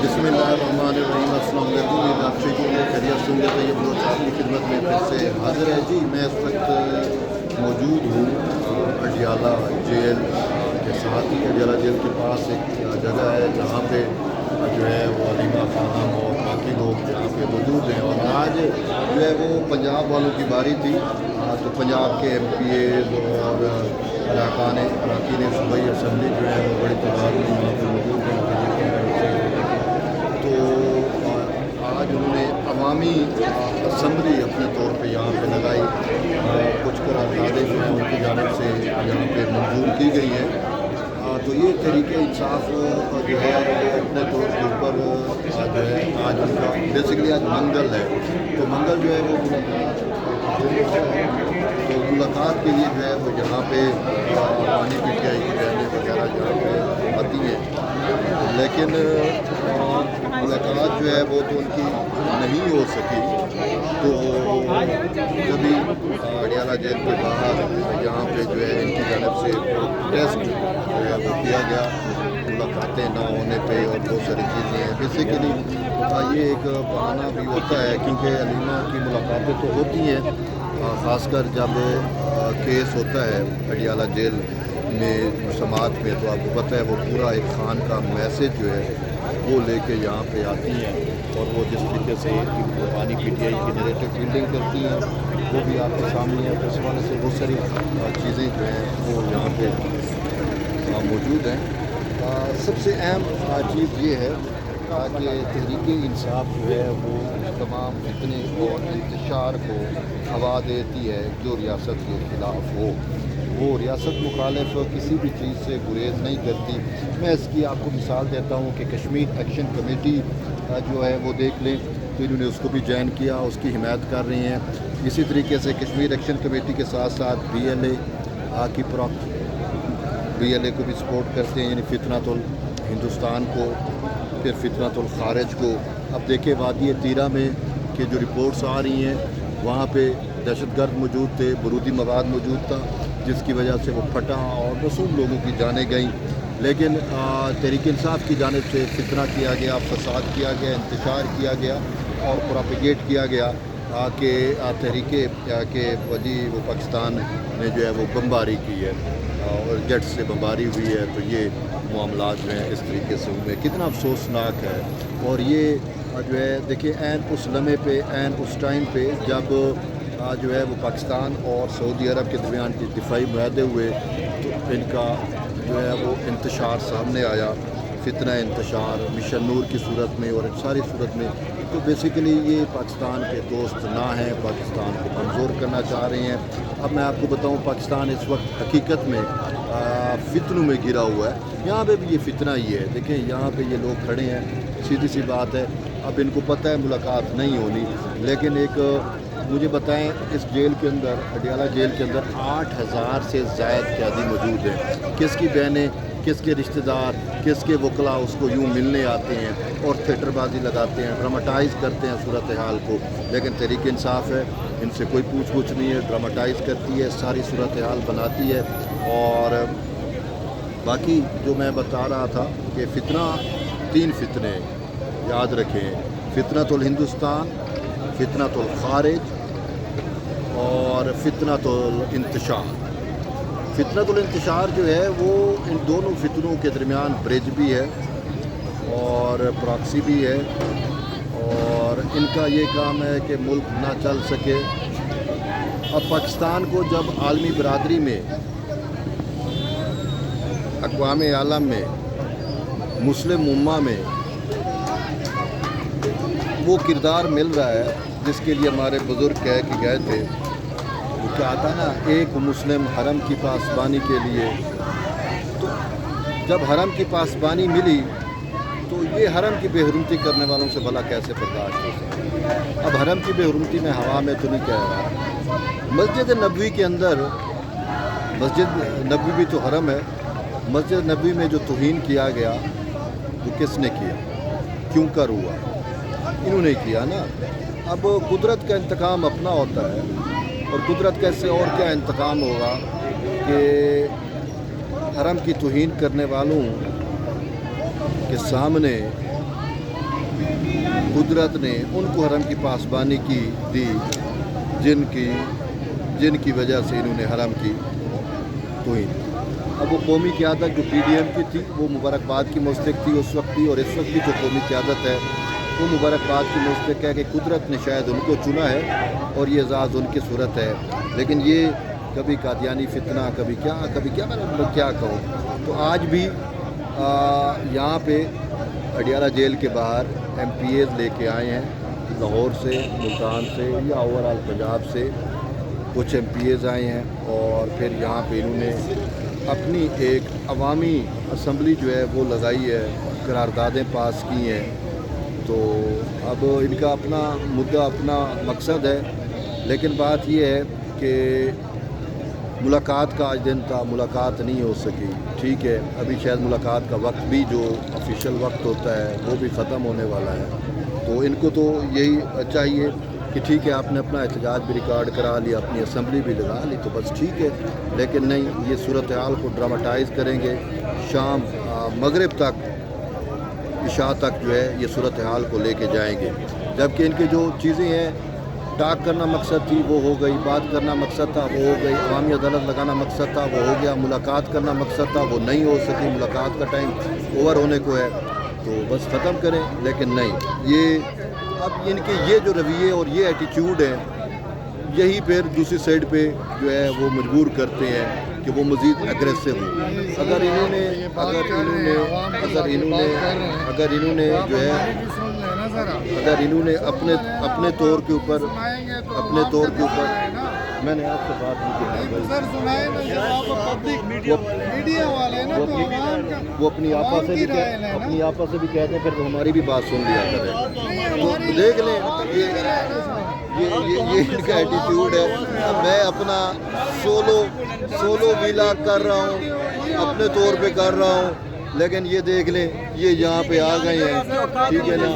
बिस्मिल्लाहिर्रहमानिर्रहीम। अस्सलाम वालेकुम। उम्मीद आप ठीक होंगे, खैरियत से होंगे। तो ये बलोच आपकी खिदमत में फिर से हाजिर है जी। मैं इस वक्त मौजूद हूँ अडियाला जेल के साथ ही। अडियाला जेल के पास एक जगह है जहाँ पे जो है वो अलीमा खानम और बाकी लोग यहाँ पे मौजूद हैं। और आज जो है वो पंजाब वालों की बारी थी। तो पंजाब के MPAs और अरकान सूबाई असम्बली जो है वो बड़ी तादाद में यहाँ पर मौजूद हैं। तो आज उन्होंने अवामी असम्बली अपने तौर पे यहाँ पे लगाई। कुछ करारदादें जो हैं उनकी जानिब से यहाँ पे मंजूर की गई हैं। तो ये तहरीक इंसाफ जो है अपने तौर के ऊपर जो है आज उनका बेसिकली आज मंगल है। तो मंगल जो है वो तो मुलाकात के लिए जो है वो यहाँ पे पानी PTI की बहनें वगैरह जहाँ पे आती हैं, लेकिन मुलाकात जो है वो तो उनकी नहीं हो सकी। तो कभी अडियाला जेल के बाहर यहाँ पे जो है इनकी जानब से प्रोटेस्ट जो है वो किया गया मुलाकातें ना होने पे, और बहुत सारी चीज़ें हैं। बेसिकली ये एक बहाना भी होता है क्योंकि अलीमा की मुलाकातें तो होती हैं, ख़ासकर जब केस होता है अडियाला जेल में समात में। तो आपको पता है वो पूरा एक खान का मैसेज जो है वो लेके यहाँ पे आती हैं, और वो जिस तरीके से पानी PTI की नैरेटिव बिल्डिंग करती हैं वो भी आपके सामने है। तो इस वाले से बहुत सारी चीज़ें जो हैं वो यहाँ पे मौजूद हैं। सबसे अहम चीज़ ये है कि तहरीक इंसाफ जो है वो तमाम फितने और इंतशार को हवा देती है जो रियासत के ख़िलाफ़ हो। वो रियासत मुखालिफ किसी भी चीज़ से गुरेज नहीं करती। मैं इसकी आपको मिसाल देता हूँ कि कश्मीर एक्शन कमेटी जो है वो देख लें, तो इन्होंने उसको भी ज्वाइन किया, उसकी हिमायत कर रही हैं। इसी तरीके से कश्मीर एक्शन कमेटी के साथ साथ BLA को भी सपोर्ट करते हैं, यानी फितनतुल हिंदुस्तान को, फिर फितनतुल खारिज को। अब देखें वादी तीरा में कि जो रिपोर्ट्स आ रही हैं वहाँ पे दहशतगर्द मौजूद थे, बरूदी मवाद मौजूद था, जिसकी वजह से वो फटा और मासूम लोगों की जानें गईं। लेकिन तहरीक इंसाफ की जानिब से फितना किया गया, फसाद किया गया, इंतशार किया गया और प्रोपेगेट किया गया कि तहरीक के वजी वो पाकिस्तान ने जो है वो बमबारी की है और जेट से बमबारी हुई है। तो ये मामला जो हैं इस तरीके से हुए, कितना अफसोसनाक है। और ये जो है देखिए ऐन उस लम्हे पे, ऐन उस टाइम पे जब जो है वो पाकिस्तान और सऊदी अरब के दरमियान के दिफाई मुआहदे हुए, तो इनका जो है वो इंतशार सामने आया, फितना इंतशार मिशन नूर की सूरत में और सारी सूरत में। तो बेसिकली ये पाकिस्तान के दोस्त ना हैं, पाकिस्तान को कमज़ोर करना चाह रहे हैं। अब मैं आपको बताऊं, पाकिस्तान इस वक्त हकीकत में फितनों में गिरा हुआ है। यहाँ पे भी ये फितना ही है। देखें यहाँ पे ये लोग खड़े हैं, सीधी सी बात है। अब इनको पता है मुलाकात नहीं होनी, लेकिन एक मुझे बताएं, इस जेल के अंदर, अडियाला जेल के अंदर 8000 से ज़ायद कैदी मौजूद हैं। किसकी बहनें, किसके रिश्तेदार, किसके वकला उसको यूँ मिलने आते हैं और थिएटरबाजी लगाते हैं, ड्रामाटाइज़ करते हैं सूरत हाल को। लेकिन तहरीक इंसाफ है, इनसे कोई पूछ नहीं है, ड्रामाटाइज़ करती है, सारी सूरत हाल बनाती है। और बाकी जो मैं बता रहा था कि फितना, 3 फितने याद रखें, फितनतुल हिंदुस्तान, फितनतुल खारिज और फितनतुल इंतशार। फितनतुल इंतशार जो है वो इन दोनों फितनों के दरमियान ब्रिज भी है और प्रॉक्सी भी है, और इनका ये काम है कि मुल्क ना चल सके। अब पाकिस्तान को जब आलमी बरादरी में, अक़वाम आलम में, मुस्लिम उम्मा में वो किरदार मिल रहा है जिसके लिए हमारे बुज़ुर्ग कह के गए थे। वो क्या आता ना, एक मुस्लिम हरम की पासबानी के लिए। तो जब हरम की पासबानी मिली तो ये हरम की बेहरुमती करने वालों से भला कैसे बर्दाश्त हो सकती। अब हरम की बेहरुमती में हवा में तो नहीं कह रहा। मस्जिद नबवी के अंदर, मस्जिद नबवी भी तो हरम है, मस्जिद नबवी में जो तौहीन किया गया वो किसने किया, क्यों कर हुआ, इन्होंने किया ना। अब कुदरत का इंतकाम अपना होता है, और कुदरत कैसे और क्या इंतकाम होगा कि हरम की तौहीन करने वालों के सामने कुदरत ने उनको हरम की पासबानी की दी जिनकी वजह से इन्होंने हरम की तौहीन। अब वो कौमी क़यादत जो PDM की थी वो मुबारकबाद की मुस्तहिक थी उस वक्त भी, और इस वक्त भी जो कौमी क़यादत है वो मुबारकबाद की मुस्तहिक है कि कुदरत ने शायद उनको चुना है और ये एजाज़ उनकी सूरत है। लेकिन ये कभी कादियानी फितना, कभी क्या मैं क्या कहूँ। तो आज भी यहाँ पे अडियाला जेल के बाहर MPAs लेके आए हैं, लाहौर से, मुल्तान से या ओवरऑल पंजाब से कुछ MPAs आए हैं, और फिर यहाँ पे इन्होंने अपनी एक अवामी असम्बली जो है वो लगाई है, करारदादें पास की हैं। तो अब इनका अपना मुद्दा, अपना मकसद है, लेकिन बात ये है कि मुलाकात का आज दिन था, मुलाकात नहीं हो सकी। ठीक है, अभी शायद मुलाकात का वक्त भी जो ऑफिशियल वक्त होता है वो भी ख़त्म होने वाला है। तो इनको तो यही चाहिए कि ठीक है, आपने अपना एहतजाज भी रिकॉर्ड करा लिया, अपनी असम्बली भी लगा ली, तो बस ठीक है। लेकिन नहीं, ये सूरत हाल को ड्रामाटाइज़ करेंगे, शाम मगरिब तक, इशा तक जो है ये सूरत हाल को लेके जाएंगे। जबकि इनकी जो चीज़ें हैं, टाक करना मकसद थी वो हो गई, बात करना मकसद था वो हो गई, अवामी अदालत लगाना मकसद था वो हो गया, मुलाकात करना मकसद था वो नहीं हो सकी, मुलाकात का टाइम ओवर होने को है, तो बस ख़त्म करें। लेकिन नहीं, ये अब इनके ये जो रवैये और ये एटीट्यूड है, यही फिर दूसरी साइड पे जो है वो मजबूर करते हैं कि वो मज़ीद एग्रेसिव हो। अगर इन्होंने जो है, अगर इन्होंने अपने तौर के ऊपर मैंने आपसे बात नहीं की सर, सुनाए ना, जब आप पब्लिक मीडिया वाले ना, वो अपनी आपस से भी कहते हैं, फिर तो हमारी भी बात सुन लिया करें। तो देख लें, ये इनका एटीट्यूड है। अब मैं अपना सोलो व्लॉग कर रहा हूँ, अपने तौर पे कर रहा हूँ, लेकिन ये देख लें, ये यहाँ पे आ गए हैं, ठीक है ना,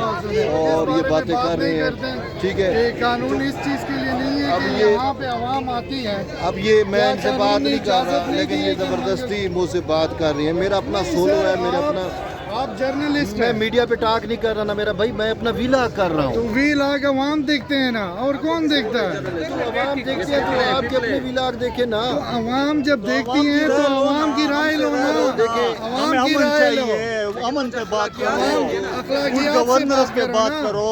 और ये बातें कर रहे हैं, ठीक है। कानून इस चीज़ के लिए नहीं है कि यहाँ पे आवाम आती है। अब ये मैं इनसे बात नहीं कर रहा, लेकिन ये ज़बरदस्ती मुझसे बात कर रही है। मेरा अपना सोलो है, मेरा अपना, आप जर्नलिस्ट मैं मीडिया पे टाक नहीं कर रहा ना मेरा भाई, मैं अपना व्लॉग कर रहा हूँ। तो व्लॉग आवाम देखते हैं ना, और कौन देखता है? तो आवाम देखते हैं, तो आपके अपने व्लॉग देखे ना। तो आवाम जब देखती है तो आवाम की राय लो ना, आवाम की राय लो, अमन पे बात करो, अखलाकियात गवर्नर पे बात ना। करो,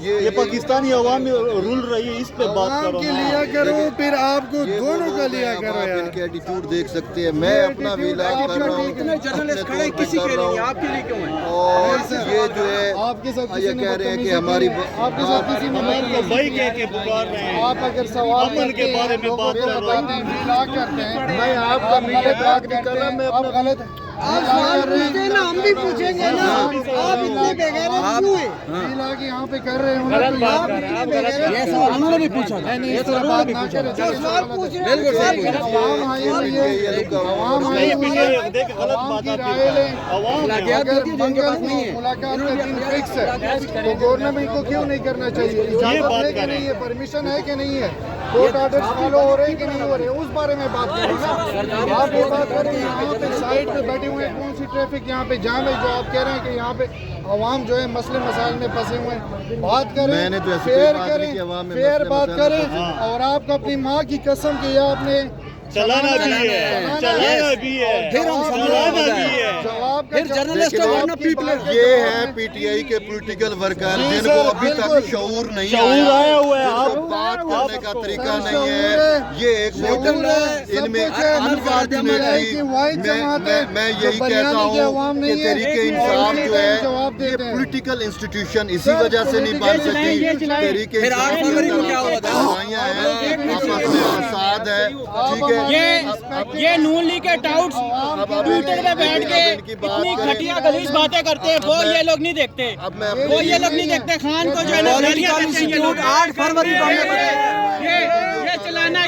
ये पाकिस्तानी अवाम रूल रही है, इस पे बात आवाम करो की ना। लिया करो, फिर आपको दोनों का लिया करो आप यार। इनके एटीट्यूड देख सकते हैं। मैं अपना व्लॉग कर रहा हूँ, जर्नलिस्ट खड़े किसी के लिए, आपके लिए क्यों है? और ये जो है आपके साथ ये कह रहे हैं कि हमारी आपके साथ किसी ने बात तो भाई कह के पुकार रहे हैं, आप अगर सवाल अमन के बारे में बात लोगों को करो। बताते हैं, व्लॉग करते हैं, मैं आपका मीडिया टाक नहीं कर रहा, मैं आप अपना गलत ना, हम भी पूछेंगे ना, आप इतने बेगैरत क्यों हैं? व्लॉग यहाँ पे कर रहे हो ना, तो आप इतने बेगैरत, ये सवाल उन्होंने भी पूछा था। नहीं, इस तरह बात ना करें। जो सवाल पूछ रहे हैं, आवाम आई हुई है, आवाम आई हुई है, देख गलत आवाम बात की आती राय है, लें। अवाम अगर मंगल को मुलाकात का दिन फिक्स है, तो गवर्नमेंट को क्यों नहीं करना चाहिए? इजाजत है कि नहीं है, परमिशन है कि नहीं है, कोर्ट ऑर्डर फॉलो हो रहे हैं कि नहीं हो रहे, उस बारे में बात करें ना। आप ये बात करें, यहाँ पे साइड पे बैठे हुए हैं, कौन सी ट्रैफिक यहाँ पे जाम है जो आप कह रहे हैं कि यहाँ पे अवाम जो है मसले मसाइल में फंसे हुए हैं? बात करें, मैंने तो ऐसी फेयर कोई बात नहीं करें, की अवाम में फेयर मसले बात मसाइल में करें। और आपको अपनी माँ की कसम की आपने चलाना भी है, चलाना भी है, फिर हम चलाना भी है। जवाब फिर जर्नलिस्ट का वरना पीपल ये है PTI के पॉलिटिकल वर्कर जिनको अभी तक शऊर नहीं शऊर आया हुआ है, जिनको बात करने का तरीका नहीं है। ये एक मॉडल इनमें मैं यही कहता हूँ कि तहरीके इंसाफ जो है ये पॉलिटिकल इंस्टीट्यूशन इसी वजह से नहीं बन सकी। तहरीके इंसाफ के अंदर लड़ाइयाँ हैं, आपस में फसाद है, ठीक है। ये नून लीग के टाउट्स ट्विटर पे बैठ के इतनी घटिया गलीज बातें करते हैं, वो ये लोग नहीं देखते, वो ये लोग नहीं देखते। खान को जो है ना गालियां देते हैं ये लोग। 8 फरवरी को ये चलाना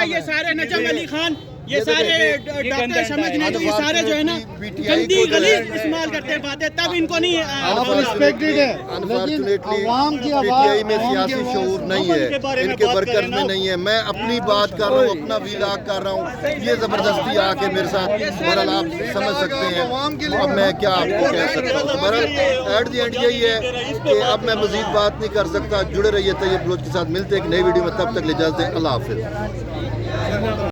ये सारे नजम अली खान یہ سارے ڈاکٹر سمجھنے تو یہ سارے جو ہے نا گندی غلیظ استعمال کرتے ہیں باتیں، تب ان کو نہیں انفارچونیٹلی پی ٹی آئی میں سیاسی شعور نہیں ہے، ان کے ورکرز میں نہیں ہے. میں اپنی بات کر رہا ہوں، اپنا ویلاگ کر رہا ہوں. یہ زبردستی آ کے میرے ساتھ بہرحال آپ سمجھ سکتے ہیں اب میں کیا آپ کو کہہ سکتا ہوں. بہرحال ایٹ دی اینڈ یہی ہے کہ اب میں مزید بات نہیں کر سکتا. جڑے رہیے طیب بلوچ کے ساتھ، ملتے ایک نئی ویڈیو میں، تب تک اجازت دیں. اللہ حافظ.